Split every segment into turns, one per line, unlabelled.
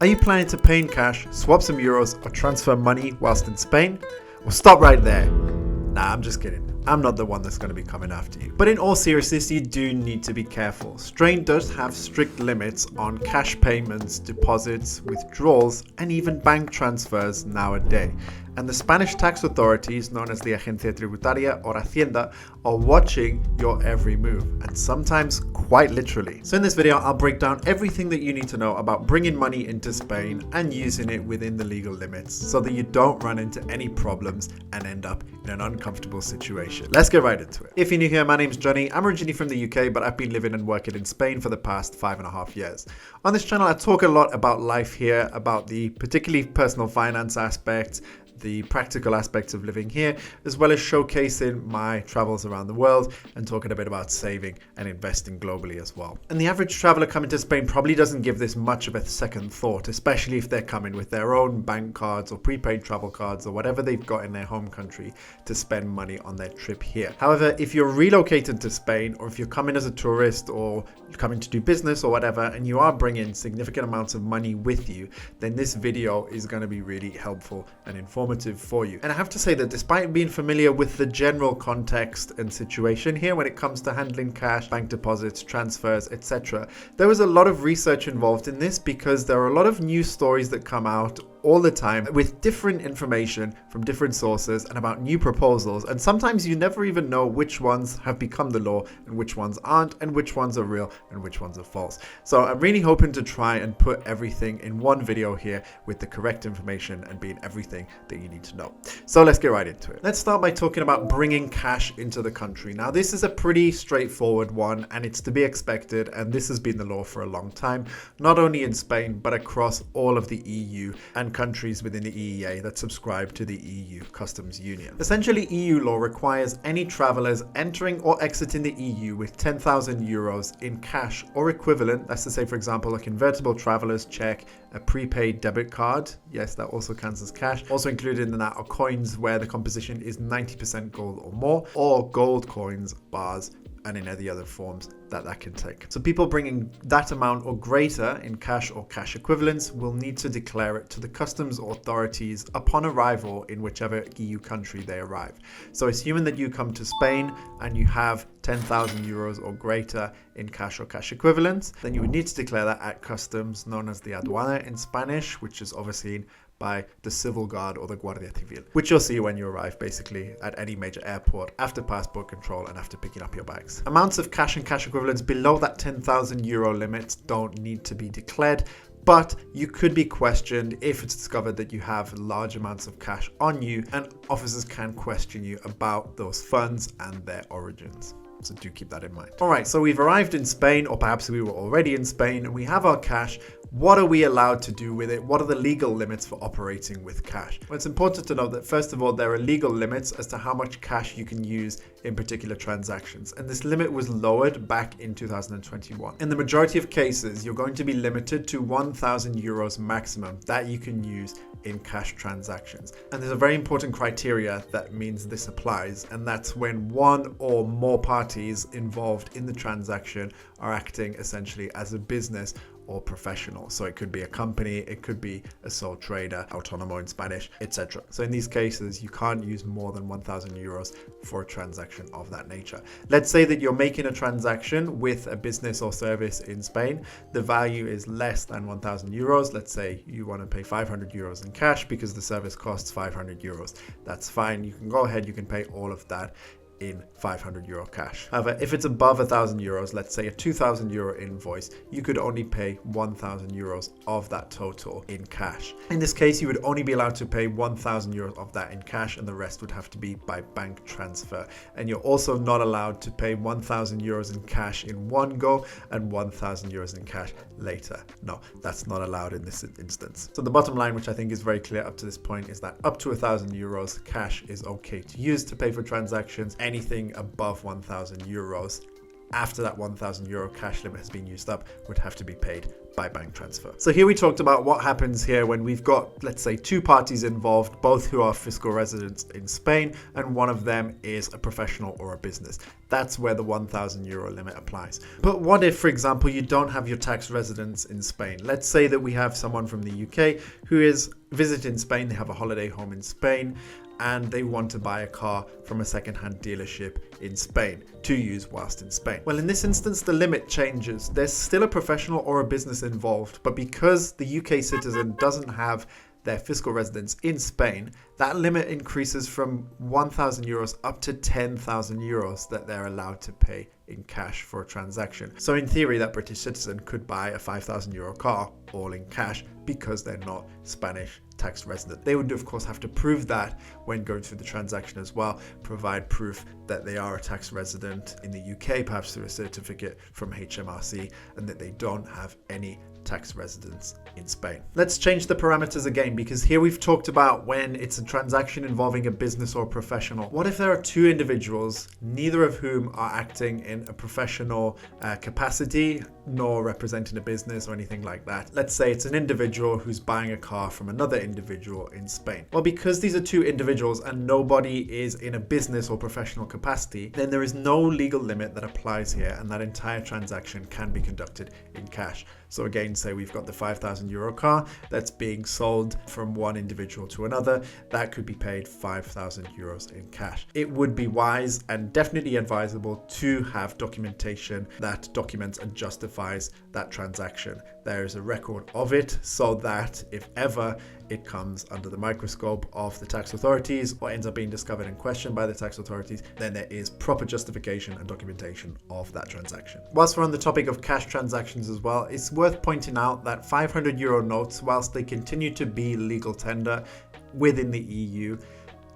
Are you planning to pay in cash, swap some euros, or transfer money whilst in Spain? Well, stop right there. Nah, I'm just kidding. I'm not the one that's going to be coming after you. But in all seriousness, you do need to be careful. Spain does have strict limits on cash payments, deposits, withdrawals, and even bank transfers nowadays. And the Spanish tax authorities, known as the Agencia Tributaria or Hacienda, are watching your every move, and sometimes quite literally. So in this video, I'll break down everything that you need to know about bringing money into Spain and using it within the legal limits so that you don't run into any problems and end up in an uncomfortable situation. Let's get right into it. If you're new here, my name's Johnny. I'm originally from the UK, but I've been living and working in Spain for the past 5.5 years. On this channel, I talk a lot about life here, about the particularly personal finance aspect, the practical aspects of living here, as well as showcasing my travels around the world and talking a bit about saving and investing globally as well. And the average traveler coming to Spain probably doesn't give this much of a second thought, especially if they're coming with their own bank cards or prepaid travel cards or whatever they've got in their home country to spend money on their trip here. However, if you're relocated to Spain, or if you're coming as a tourist or coming to do business or whatever, and you are bringing significant amounts of money with you, then this video is going to be really helpful and informative for you. And I have to say that despite being familiar with the general context and situation here when it comes to handling cash, bank deposits, transfers, etc., there was a lot of research involved in this because there are a lot of news stories that come out all the time with different information from different sources and about new proposals, and sometimes you never even know which ones have become the law and which ones aren't, and which ones are real and which ones are false. So I'm really hoping to try and put everything in one video here with the correct information and being everything that you need to know. So let's get right into it. Let's start by talking about bringing cash into the country. Now, this is a pretty straightforward one, and it's to be expected, and this has been the law for a long time, not only in Spain but across all of the EU and countries within the EEA that subscribe to the EU Customs Union. Essentially, EU law requires any travelers entering or exiting the EU with 10,000 euros in cash or equivalent, that's to say, for example, a convertible traveler's check, a prepaid debit card, yes, that also counts as cash. Also included in that are coins where the composition is 90% gold or more, or gold coins, bars, and in any other forms that can take. So people bringing that amount or greater in cash or cash equivalents will need to declare it to the customs authorities upon arrival in whichever EU country they arrive. So assuming that you come to Spain and you have 10,000 euros or greater in cash or cash equivalents, then you would need to declare that at customs, known as the aduana in Spanish, which is overseen by the civil guard or the Guardia Civil, which you'll see when you arrive basically at any major airport after passport control and after picking up your bags. Amounts of cash and cash equivalents below that 10,000 euro limit don't need to be declared, but you could be questioned if it's discovered that you have large amounts of cash on you, and officers can question you about those funds and their origins. So do keep that in mind. All right, so we've arrived in Spain, or perhaps we were already in Spain, and we have our cash. What are we allowed to do with it? What are the legal limits for operating with cash? Well, it's important to note that, first of all, there are legal limits as to how much cash you can use in particular transactions. And this limit was lowered back in 2021. In the majority of cases, you're going to be limited to 1,000 euros maximum that you can use in cash transactions. And there's a very important criteria that means this applies, and that's when one or more parties involved in the transaction are acting essentially as a business or professional. So it could be a company, it could be a sole trader, autónomo in Spanish, etc. So in these cases, you can't use more than 1,000 euros for a transaction of that nature. Let's say that you're making a transaction with a business or service in Spain. The value is less than 1,000 euros. Let's say you want to pay 500 euros in cash because the service costs 500 euros. That's fine. You can go ahead, you can pay all of that in 500 euro cash. However, if it's above 1,000 euros, let's say a 2,000 euro invoice, you could only pay 1,000 euros of that total in cash. In this case, you would only be allowed to pay 1,000 euros of that in cash, and the rest would have to be by bank transfer. And you're also not allowed to pay 1,000 euros in cash in one go and 1,000 euros in cash later. No, that's not allowed in this instance. So the bottom line, which I think is very clear up to this point, is that up to 1,000 euros cash is okay to use to pay for transactions. Anything above 1,000 euros after that 1,000 euro cash limit has been used up would have to be paid by bank transfer. So here we talked about what happens here when we've got, let's say, two parties involved, both who are fiscal residents in Spain, and one of them is a professional or a business. That's where the €1,000 limit applies. But what if, for example, you don't have your tax residence in Spain? Let's say that we have someone from the UK who is visiting Spain, they have a holiday home in Spain, and they want to buy a car from a second-hand dealership in Spain to use whilst in Spain. Well, in this instance, the limit changes. There's still a professional or a business involved, but because the UK citizen doesn't have their fiscal residence in Spain, that limit increases from €1,000 up to €10,000 that they're allowed to pay in cash for a transaction. So in theory, that British citizen could buy a €5,000 car all in cash because they're not Spanish tax resident. They would of course have to prove that when going through the transaction as well, provide proof that they are a tax resident in the UK, perhaps through a certificate from HMRC, and that they don't have any tax residence in Spain. Let's change the parameters again, because here we've talked about when it's a transaction involving a business or professional. What if there are two individuals, neither of whom are acting in a professional capacity, nor representing a business or anything like that? Let's say it's an individual who's buying a car from another individual in Spain. Well, because these are two individuals and nobody is in a business or professional capacity, then there is no legal limit that applies here, and that entire transaction can be conducted in cash. So again, say we've got the €5,000 car that's being sold from one individual to another, that could be paid €5,000 in cash. It would be wise and definitely advisable to have documentation that documents and justifies that transaction. There is a record of it, so that if ever it comes under the microscope of the tax authorities or ends up being discovered and questioned by the tax authorities, then there is proper justification and documentation of that transaction. Whilst we're on the topic of cash transactions as well, it's worth pointing out that €500 notes, whilst they continue to be legal tender within the EU,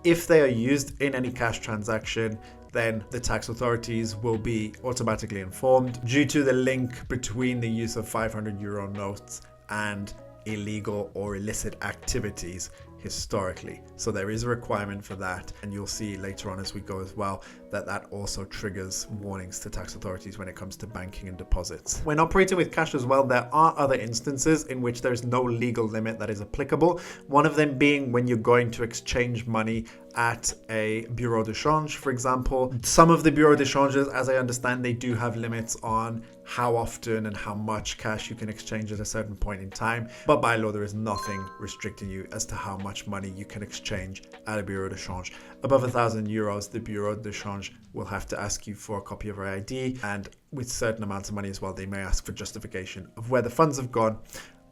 if they are used in any cash transaction, then the tax authorities will be automatically informed due to the link between the use of €500 notes and illegal or illicit activities historically. So there is a requirement for that, and you'll see later on as we go as well that that also triggers warnings to tax authorities when it comes to banking and deposits. When operating with cash as well, there are other instances in which there is no legal limit that is applicable. One of them being when you're going to exchange money at a bureau de change, for example. Some of the bureau de changes, as I understand, they do have limits on how often and how much cash you can exchange at a certain point in time, but by law there is nothing restricting you as to how much money you can exchange at a bureau de change. Above €1,000, the bureau de change will have to ask you for a copy of your ID, and with certain amounts of money as well, they may ask for justification of where the funds have gone,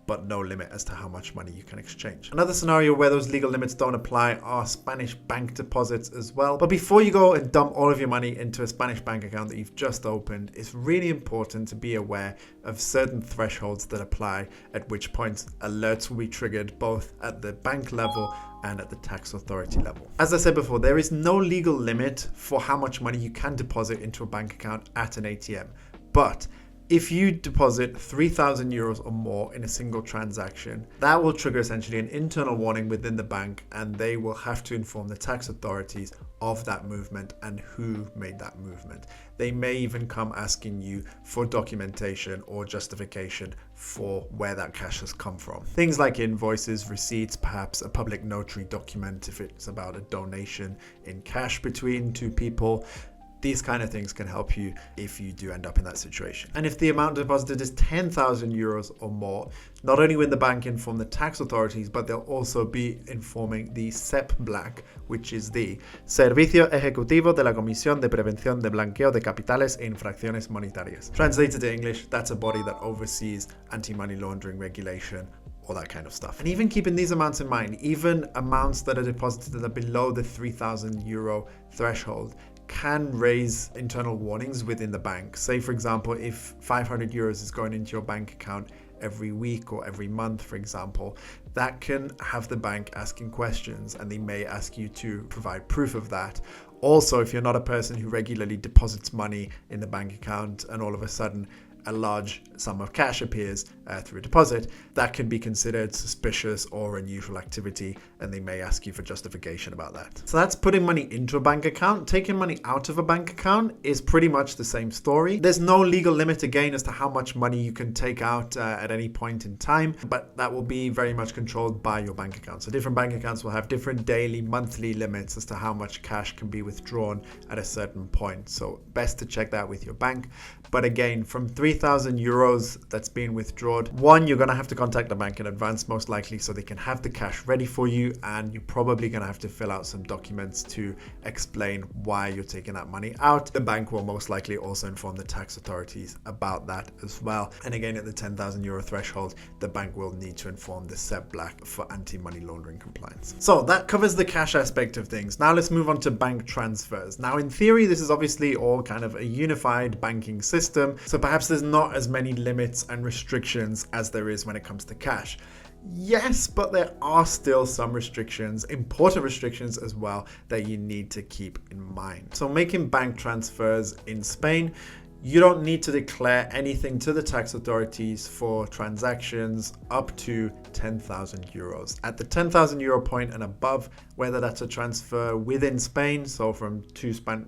but no limit as to how much money you can exchange. Another scenario where those legal limits don't apply are Spanish bank deposits as well. But before you go and dump all of your money into a Spanish bank account that you've just opened, it's really important to be aware of certain thresholds that apply, at which point alerts will be triggered both at the bank level and at the tax authority level. As I said before, there is no legal limit for how much money you can deposit into a bank account at an ATM. But if you deposit €3,000 or more in a single transaction, that will trigger essentially an internal warning within the bank, and they will have to inform the tax authorities of that movement and who made that movement. They may even come asking you for documentation or justification for where that cash has come from. Things like invoices, receipts, perhaps a public notary document if it's about a donation in cash between two people. These kind of things can help you if you do end up in that situation. And if the amount deposited is €10,000 or more, not only will the bank inform the tax authorities, but they'll also be informing the SEP-Black, which is the Servicio Ejecutivo de la Comisión de Prevención de Blanqueo de Capitales e Infracciones Monetarias. Translated to English, that's a body that oversees anti-money laundering regulation, all that kind of stuff. And even keeping these amounts in mind, even amounts that are deposited that are below the €3,000 threshold can raise internal warnings within the bank. Say, for example, if €500 is going into your bank account every week or every month, for example, that can have the bank asking questions, and they may ask you to provide proof of that. Also, if you're not a person who regularly deposits money in the bank account and all of a sudden a large sum of cash appears through a deposit, that can be considered suspicious or unusual activity, and they may ask you for justification about that. So that's putting money into a bank account. Taking money out of a bank account is pretty much the same story. There's no legal limit again as to how much money you can take out at any point in time, but that will be very much controlled by your bank account. So different bank accounts will have different daily, monthly limits as to how much cash can be withdrawn at a certain point. So best to check that with your bank. But again, from 3,000 euros that's being withdrawn, one, you're going to have to contact the bank in advance, most likely, so they can have the cash ready for you. And you're probably going to have to fill out some documents to explain why you're taking that money out. The bank will most likely also inform the tax authorities about that as well. And again, at the 10,000 euro threshold, the bank will need to inform the SEB Black for anti-money laundering compliance. So that covers the cash aspect of things. Now let's move on to bank transfers. Now, in theory, this is obviously all kind of a unified banking system. So perhaps there's not as many limits and restrictions as there is when it comes to cash. Yes, but there are still some restrictions, important restrictions as well, that you need to keep in mind. So making bank transfers in Spain, you don't need to declare anything to the tax authorities for transactions up to 10,000 euros. At the 10,000 euro point and above, whether that's a transfer within Spain, so from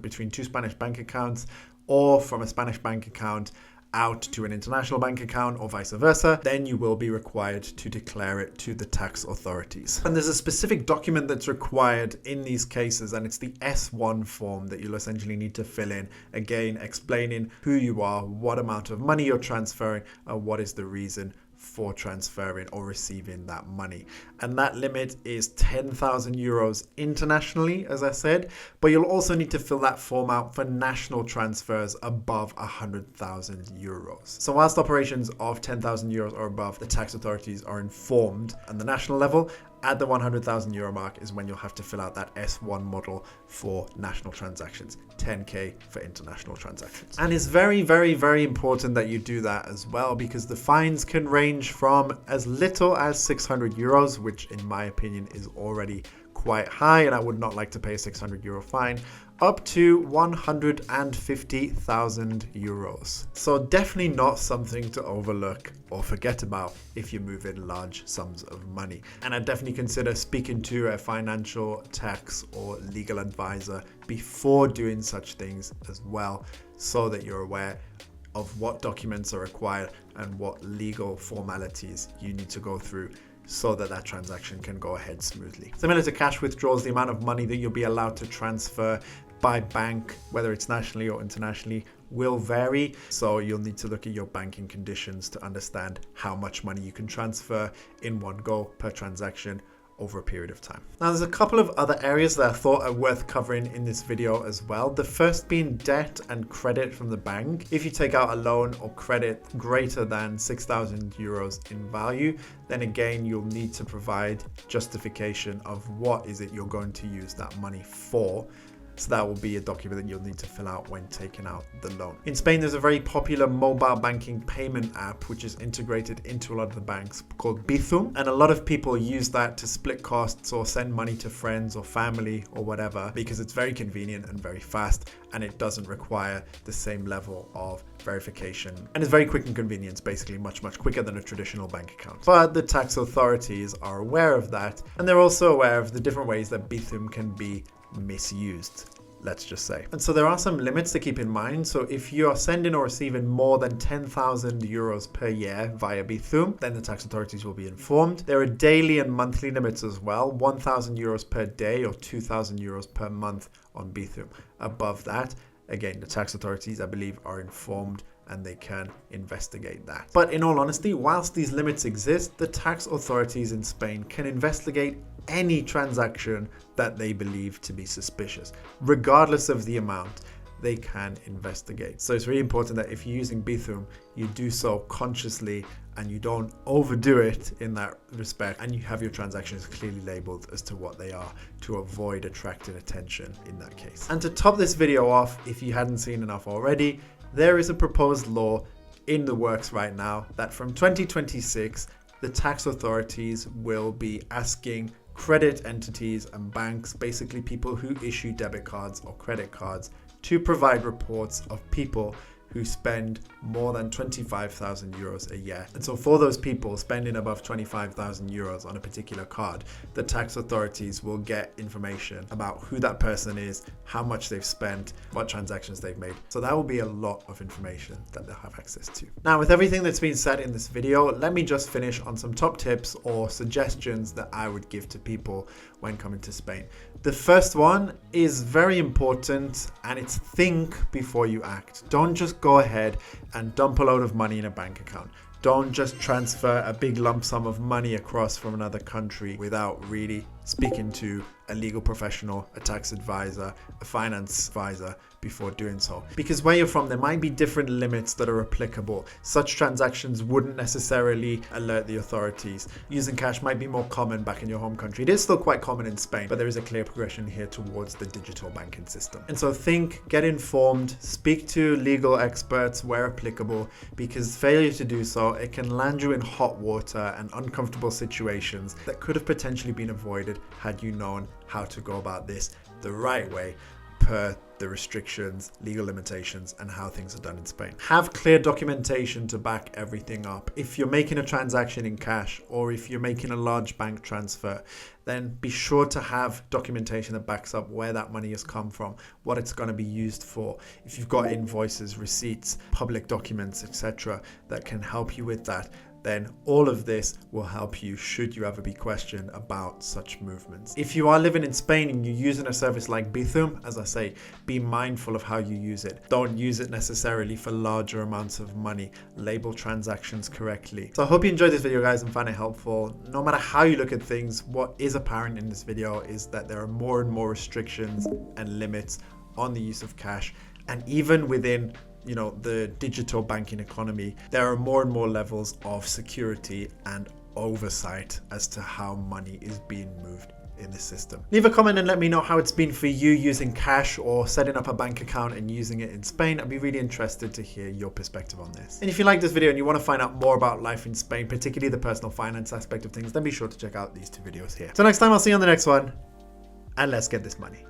between two Spanish bank accounts, or from a Spanish bank account out to an international bank account or vice versa, then you will be required to declare it to the tax authorities. And there's a specific document that's required in these cases, and it's the S1 form that you'll essentially need to fill in, again explaining who you are, what amount of money you're transferring, and what is the reason for transferring or receiving that money. And that limit is 10,000 euros internationally, as I said, but you'll also need to fill that form out for national transfers above 100,000 euros. So whilst operations of 10,000 euros or above, the tax authorities are informed on the national level. At the 100,000 euro mark is when you'll have to fill out that S1 model for national transactions, 10K for international transactions. And it's very, very, very important that you do that as well, because the fines can range from as little as 600 euros, which in my opinion is already quite high, and I would not like to pay a 600 euro fine, up to 150,000 euros. So definitely not something to overlook or forget about if you move in large sums of money. And I'd definitely consider speaking to a financial, tax or legal advisor before doing such things as well, so that you're aware of what documents are required and what legal formalities you need to go through so that that transaction can go ahead smoothly. Similar to cash withdrawals, the amount of money that you'll be allowed to transfer by bank, whether it's nationally or internationally, will vary. So you'll need to look at your banking conditions to understand how much money you can transfer in one go per transaction over a period of time. Now, there's a couple of other areas that I thought are worth covering in this video as well. The first being debt and credit from the bank. If you take out a loan or credit greater than 6,000 euros in value, then again, you'll need to provide justification of what is it you're going to use that money for. So that will be a document that you'll need to fill out when taking out the loan. In Spain, there's a very popular mobile banking payment app which is integrated into a lot of the banks called Bizum. And a lot of people use that to split costs or send money to friends or family or whatever, because it's very convenient and very fast, and it doesn't require the same level of verification. And it's very quick and convenient, basically much quicker than a traditional bank account. But the tax authorities are aware of that, and they're also aware of the different ways that Bizum can be misused, let's just say. And so there are some limits to keep in mind. So if you are sending or receiving more than 10,000 euros per year via Bizum, then the tax authorities will be informed. There are daily and monthly limits as well, 1,000 euros per day or 2,000 euros per month on Bizum. Above that, again, the tax authorities, I believe, are informed and they can investigate that. But in all honesty, whilst these limits exist, the tax authorities in Spain can investigate any transaction that they believe to be suspicious, regardless of the amount. They can investigate. So it's really important that if you're using Bizum, you do so consciously and you don't overdo it in that respect, and you have your transactions clearly labeled as to what they are to avoid attracting attention in that case. And to top this video off, if you hadn't seen enough already, there is a proposed law in the works right now that from 2026, the tax authorities will be asking credit entities and banks, basically people who issue debit cards or credit cards, to provide reports of people who spend more than 25,000 euros a year. And so for those people spending above 25,000 euros on a particular card, the tax authorities will get information about who that person is, how much they've spent, what transactions they've made. So that will be a lot of information that they'll have access to. Now, with everything that's been said in this video, let me just finish on some top tips or suggestions that I would give to people when coming to Spain. The first one is very important, and it's think before you act. Don't just go ahead and dump a load of money in a bank account. Don't just transfer a big lump sum of money across from another country without really speaking to a legal professional, a tax advisor, a finance advisor before doing so. Because where you're from, there might be different limits that are applicable. Such transactions wouldn't necessarily alert the authorities. Using cash might be more common back in your home country. It is still quite common in Spain, but there is a clear progression here towards the digital banking system. And so think, get informed, speak to legal experts where applicable, because failure to do so, it can land you in hot water and uncomfortable situations that could have potentially been avoided had you known how to go about this the right way per the restrictions, legal limitations, and how things are done in Spain. Have clear documentation to back everything up. If you're making a transaction in cash, or if you're making a large bank transfer, then be sure to have documentation that backs up where that money has come from, what it's going to be used for. If you've got invoices, receipts, public documents, etc., that can help you with that, then all of this will help you should you ever be questioned about such movements. If you are living in Spain and you're using a service like Bizum, as I say, be mindful of how you use it. Don't use it necessarily for larger amounts of money. Label transactions correctly. So I hope you enjoyed this video, guys, and found it helpful. No matter how you look at things, what is apparent in this video is that there are more and more restrictions and limits on the use of cash. And even within the digital banking economy, there are more and more levels of security and oversight as to how money is being moved in the system. Leave a comment and let me know how it's been for you using cash or setting up a bank account and using it in Spain. I'd be really interested to hear your perspective on this. And if you like this video and you want to find out more about life in Spain, particularly the personal finance aspect of things, then be sure to check out these two videos here. So next time, I'll see you on the next one, and let's get this money.